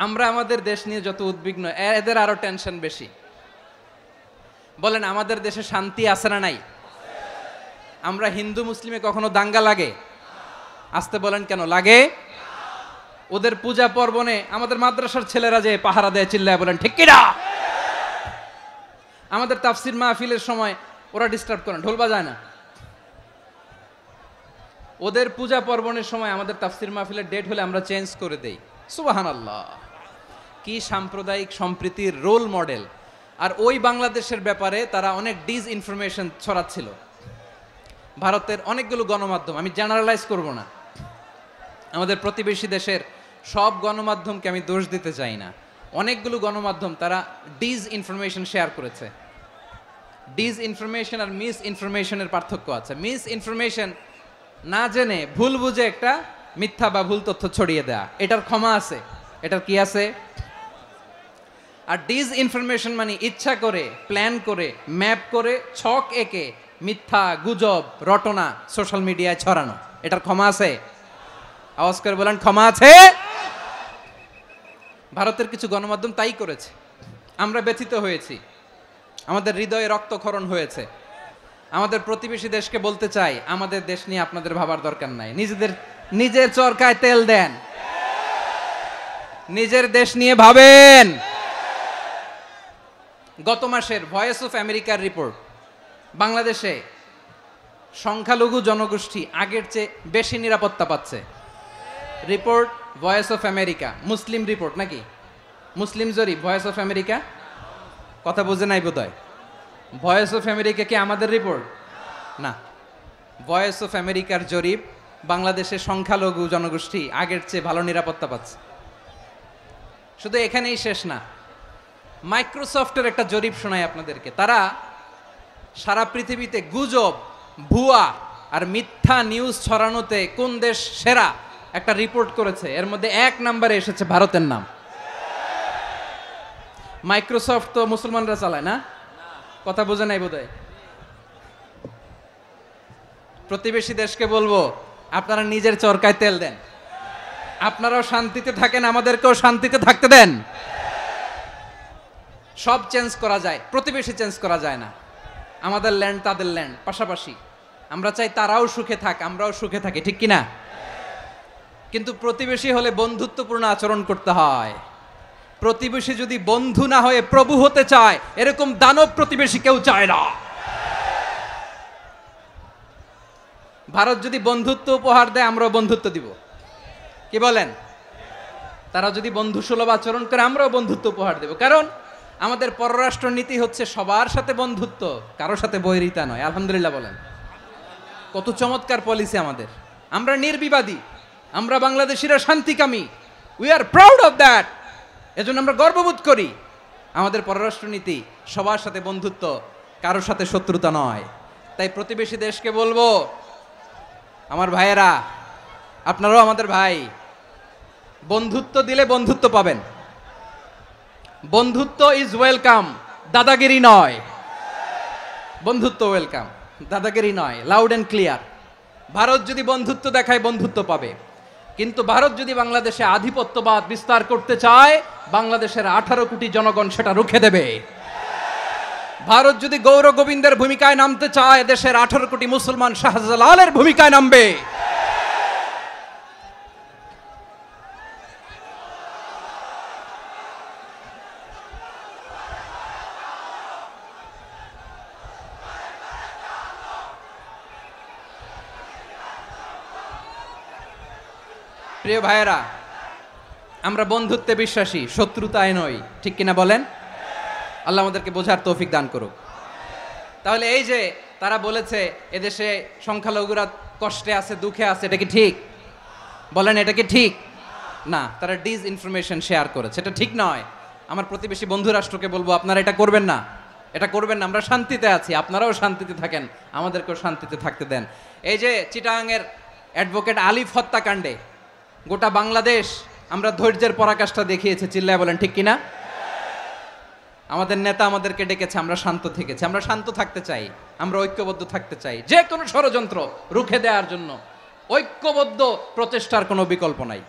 আমরা আমাদের দেশ নিয়ে যত উদ্বিগ্ন, এদের আরো টেনশন বেশি। বলেন আমাদের দেশে শান্তি আছে না নাই? আমরা হিন্দু মুসলিমে কখনো দাঙ্গা লাগে? আসতে বলেন কেন লাগে? ওদের পূজা পার্বণে আমাদের মাদ্রাসার ছেলেরা যে পাহারা দেয়, চিল্লায় বলেন ঠিক কিনা? আমাদের তাফসির মাহফিলের সময় ওরা ডিস্টার্ব করেন, ঢোল বাজায় না। ওদের পূজা পার্বণের সময় আমাদের তাফসির মাহফিলের ডেট হলে আমরা চেঞ্জ করে দেই। সুবহানাল্লাহ, কি সাম্প্রদায়িক সম্প্রীতির রোল মডেল। আর ওই বাংলাদেশের ব্যাপারে তারা অনেক ডিসইনফরমেশন ছড়াচ্ছিল। ভারতের অনেকগুলো গণমাধ্যম, আমি জেনারেলাইজ করব না, আমাদের প্রতিবেশী দেশের সব গণমাধ্যমকে আমি দোষ দিতে চাই না, অনেকগুলো গণমাধ্যম তারা ডিসইনফরমেশন শেয়ার করেছে। ডিসইনফরমেশন আর মিস ইনফরমেশনের পার্থক্য আছে। মিস ইনফরমেশন না জেনে ভুল বুঝে একটা মিথ্যা বা ভুল তথ্য ছড়িয়ে দেয়া, এটার ক্ষমা আছে, এটার কি আছে। আর ডিসইনফরমেশন মানে ইচ্ছা করে, প্ল্যান করে, ম্যাপ করে, ছক এঁকে মিথ্যা, গুজব, রটনা সোশ্যাল মিডিয়ায় ছড়ানো, এটার ক্ষমা আছে? আওয়াজ করে বলেন ক্ষমা আছে? ভারতের কিছু গণমাধ্যম তাই করেছে, আমরা ব্যথিত হয়েছি, আমাদের হৃদয়ে রক্তক্ষরণ হয়েছে। আমাদের প্রতিবেশী দেশকে বলতে চাই, আমাদের দেশ নিয়ে আপনাদের ভাবার দরকার নাই, নিজের চরকায় তেল দেন, নিজের দেশ নিয়ে ভাবেন। গত মাসের ভয়েস অফ আমেরিকার রিপোর্ট, বাংলাদেশে সংখ্যালঘু জনগোষ্ঠী আগের চেয়ে বেশি নিরাপত্তা পাচ্ছে। Report voice of America, Muslim report নাকি? মুসলিম জরিপ, ভয়েস অফ আমেরিকা। কথা বোঝে নাই বোধহয়। ভয়েস অফ আমেরিকা কি আমাদের রিপোর্ট? না, ভয়েস অফ আমেরিকার জরিপ, বাংলাদেশের সংখ্যালঘু জনগোষ্ঠী আগের চেয়ে ভালো নিরাপত্তা পাচ্ছে। শুধু এখানেই শেষ না, মাইক্রোসফটের একটা জরিপ শোনাই আপনাদেরকে। তারা সারা পৃথিবীতে গুজব, ভুয়া আর মিথ্যা নিউজ ছড়ানোতে কোন দেশ সেরা একটা রিপোর্ট করেছে। এর মধ্যে 1 নম্বরে এসেছে ভারতের নাম। মাইক্রোসফট তো মুসলমানরা চালায় না? কথা বোঝে নাই বোধহয়। প্রতিবেশী দেশকে বলবো, আপনারা নিজের চরকায় তেল দেন, আপনারাও শান্তিতে থাকেন, আমাদেরকেও শান্তিতে থাকতে দেন। সব চেঞ্জ করা যায়, প্রতিবেশী চেঞ্জ করা যায় না। আমাদের ল্যান্ড তাদের ল্যান্ড, পাশাপাশি। আমরা চাই তারাও সুখে থাক, আমরাও সুখে থাকি, ঠিক কিনা? কিন্তু প্রতিবেশী হলে বন্ধুত্বপূর্ণ আচরণ করতে হয়। প্রতিবেশী যদি বন্ধু না হয়ে প্রভু হতে চায়, এরকম দানব প্রতিবেশী কেউ চায় না। ভারত যদি বন্ধুত্ব উপহার দেয়, আমরাও বন্ধুত্ব দিব, কি বলেন? তারা যদি বন্ধুসুলভ আচরণ করে, আমরাও বন্ধুত্ব উপহার দেব। কারণ আমাদের পররাষ্ট্র নীতি হচ্ছে সবার সাথে বন্ধুত্ব, কারোর সাথে বৈরিতা নয়। আলহামদুলিল্লাহ বলেন, কত চমৎকার পলিসি আমাদের। আমরা নির্বিবাদী, আমরা বাংলাদেশিরা শান্তিকামী, we are proud of that. এজন্য আমরা গর্ববোধ করি। আমাদের পররাষ্ট্র নীতি সবার সাথে বন্ধুত্ব, কারোর সাথে শত্রুতা নয়। তাই প্রতিবেশী দেশকে বলবো, আমার ভাইয়েরা, আপনারাও আমাদের ভাই, বন্ধুত্ব দিলে বন্ধুত্ব পাবেন। বন্ধুত্ব ইজ ওয়েলকাম, দাদাগিরি নয়। বন্ধুত্ব ওয়েলকাম, দাদাগিরি নয়, লাউড এন্ড ক্লিয়ার। ভারত যদি বন্ধুত্ব দেখায়, বন্ধুত্ব পাবে। কিন্তু ভারত যদি বাংলাদেশে আধিপত্যবাদ বিস্তার করতে চায়, বাংলাদেশের 18 কোটি জনগণ সেটা রুখে দেবে। ভারত যদি গৌর গোবিন্দের ভূমিকায় নামতে চায়, দেশের 18 কোটি মুসলমান শাহজালালের ভূমিকায় নামবে। প্রিয় ভাইয়েরা, আমরা বন্ধুত্বে বিশ্বাসী, শত্রুতায় নই, ঠিক কিনা বলেন? আল্লাহ আমাদেরকে বোঝার তৌফিক দান করুক। তাহলে এই যে তারা বলেছে এদেশে সংখ্যালঘুরা কষ্টে আছে, দুঃখে আছে, এটা কি ঠিক? বলেন, এটা কি ঠিক? না, তারা ডিসইনফরমেশন শেয়ার করেছে, এটা ঠিক নয়। আমার প্রতিবেশী বন্ধু রাষ্ট্রকে বলবো, আপনারা এটা করবেন না, এটা করবেন না। আমরা শান্তিতে আছি, আপনারাও শান্তিতে থাকেন, আমাদেরকেও শান্তিতে থাকতে দেন। এই যে চিটাগাংয়ের অ্যাডভোকেট আলিফ হত্যাকাণ্ডে গোটা বাংলাদেশ আমরা ধৈর্যের পরাকাষ্ঠা দেখিয়েছে, চিল্লায় বলেন ঠিক কিনা? আমাদের নেতা আমাদেরকে ডেকেছে, আমরা শান্ত থেকেছি। আমরা শান্ত থাকতে চাই, আমরা ঐক্যবদ্ধ থাকতে চাই। যে কোনো ষড়যন্ত্র রুখে দেওয়ার জন্য ঐক্যবদ্ধ প্রচেষ্টার কোনো বিকল্প নাই।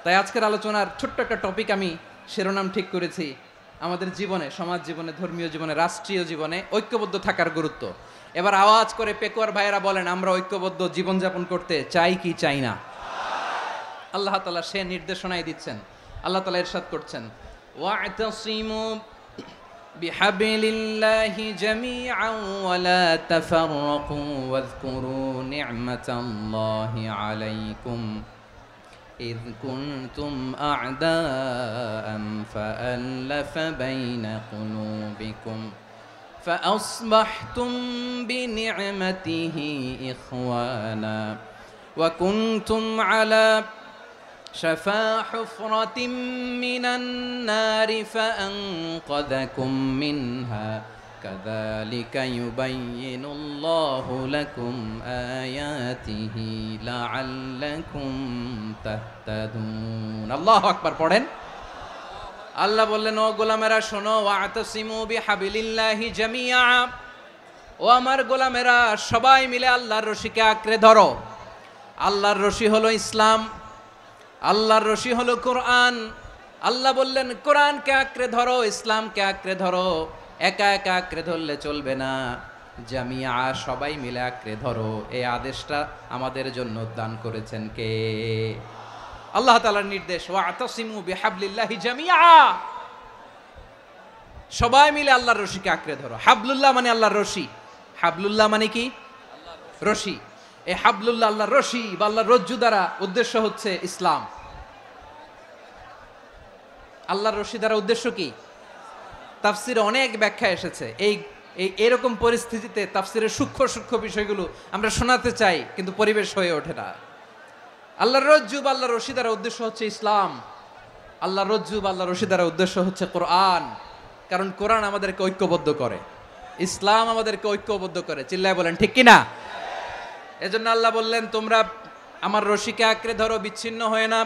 তাই আজকের আলোচনার ছোট্ট একটা টপিক আমি শিরোনাম ঠিক করেছি, আমাদের জীবনে, সমাজ জীবনে, ধর্মীয় জীবনে, রাষ্ট্রীয় জীবনে ঐক্যবদ্ধ থাকার গুরুত্ব। এবার আওয়াজ করে পেকুয়ার ভাইয়েরা বলেন, আমরা ঐক্যবদ্ধ জীবনযাপন করতে চাই কি চাই না? আল্লাহ তাআলা সে নির্দেশনাই দিচ্ছেন। আল্লাহ তাআলা ইরশাদ করছেন, ওয়া'তাসিমু বিহাবলিল্লাহি জামিআন ওয়া লা তাফাররাকু ওয়াযকুরু নি'মাতাল্লাহি আলাইকুম إذ كنتم أعداء فألف بين قلوبكم فأصبحتم بنعمته إخوانا وكنتم على شفا حفرة من النار فأنقذكم منها كذلك يبين الله لكم آياته لعلكم تهتدون الله أكبر পড়েন। আল্লাহ বললেন, ও গোলামেরা শোনো, ওয়া'তাসিমু বিহাবলিল্লাহি জামিআ, ও আমার গোলামেরা সবাই মিলে আল্লাহর রশিকে আঁকড়ে ধরো। আল্লাহর রশি হলো ইসলাম, আল্লাহর রশি হলো কোরআন। আল্লাহ বললেন কোরআনকে আঁকড়ে ধরো, ইসলামকে আঁকড়ে ধরো। একা একা আঁকড়ে ধরলে চলবে না, জামিয়া সবাই মিলে আঁকড়ে ধরো। এই আদেশটা আমাদের জন্য দান করেছেন কে? আল্লাহ তাআলার নির্দেশ, ওয়া'তাসিমু বিহাবলিল্লাহি জামিআ, সবাই মিলে আল্লাহর রশিকে আঁকড়ে ধরো। হাবলুল্লাহ মানে আল্লাহর রশি। হাবলুল্লাহ মানে কি? রশি। এই হাবলুল্লাহ আল্লাহর রশি বা আল্লাহর রজ্জু দ্বারা উদ্দেশ্য হচ্ছে ইসলাম। আল্লাহর রশি দ্বারা উদ্দেশ্য কি? তাফসিরে অনেক ব্যাখ্যা এসেছে। এরকম পরিস্থিতিতে তাফসিরের সূক্ষ্ম সূক্ষ্ম বিষয়গুলো আমরা শোনাতে চাই, কিন্তু পরিবেশ হয়ে ওঠে না। আল্লাহর রজ্জু বা আল্লাহর রশি দ্বারা উদ্দেশ্য হচ্ছে ইসলাম। আল্লাহর রজ্জু বা আল্লাহর রশি দ্বারা উদ্দেশ্য হচ্ছে কোরআন, কারণ কোরআন আমাদেরকে ঐক্যবদ্ধ করে, ইসলাম আমাদেরকে ঐক্যবদ্ধ করে। চিল্লায় বলেন ঠিক কিনা? এজন্য আল্লাহ বললেন, তোমরা আমার রশিকে আঁকড়ে ধরো, বিচ্ছিন্ন হয়ে না।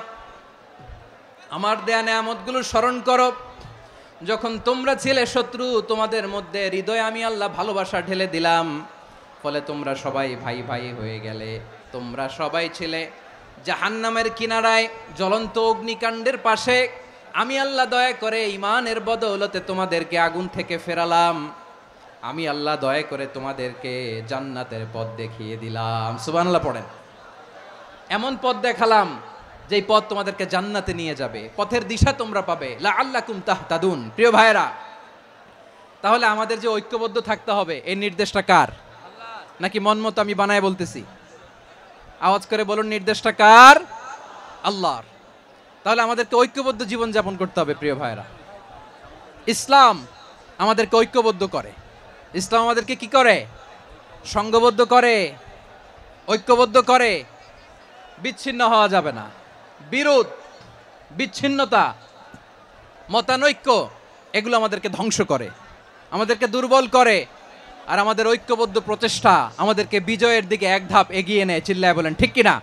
আমার দেয়া নেয়ামতগুলো স্মরণ করো। যখন তোমরা ছিলে শত্রু, তোমাদের মধ্যে হৃদয়ে আমি আল্লাহ ভালোবাসা ঢেলে দিলাম, ফলে তোমরা সবাই ভাই ভাই হয়ে গেলে। তোমরা সবাই ছিলে জাহান্নামের কিনারায়, জ্বলন্ত অগ্নিকাণ্ডের পাশে। আমি আল্লাহ দয়া করে ঈমানের বদৌলতে তোমাদেরকে আগুন থেকে ফেরালাম। আমি আল্লাহ দয়া করে তোমাদেরকে জান্নাতের পথ দেখিয়ে দিলাম। সুবহানাল্লাহ পড়েন। এমন পথ দেখালাম যেই পথ তোমাদেরকে জান্নাতে নিয়ে যাবে, পথের দিশা তোমরা পাবে। লাআল্লাকুম তাহতাদুন। প্রিয় ভাইরা, তাহলে আমাদের যে ঐক্যবদ্ধ থাকতে হবে, এই নির্দেশটা কার? নাকি মন মতো আমি বানায় বলতেছি? আওয়াজ করে বলুন, নির্দেশটা কার? আল্লাহর। তাহলে আমাদেরকে ঐক্যবদ্ধ জীবন যাপন করতে হবে। প্রিয় ভাইরা, ইসলাম আমাদেরকে ঐক্যবদ্ধ করে। ইসলাম আমাদেরকে কি করে? সংঘবদ্ধ করে, ঐক্যবদ্ধ করে। বিচ্ছিন্ন হওয়া যাবে না। বিরোধ, বিচ্ছিন্নতা, মতানৈক্য, এগুলো আমাদেরকে ধ্বংস করে, আমাদেরকে দুর্বল করে। আর আমাদের ঐক্যবদ্ধ প্রচেষ্টা আমাদেরকে বিজয়ের দিকে এক ধাপ এগিয়ে নেয়। চিল্লায় বলেন ঠিক কিনা?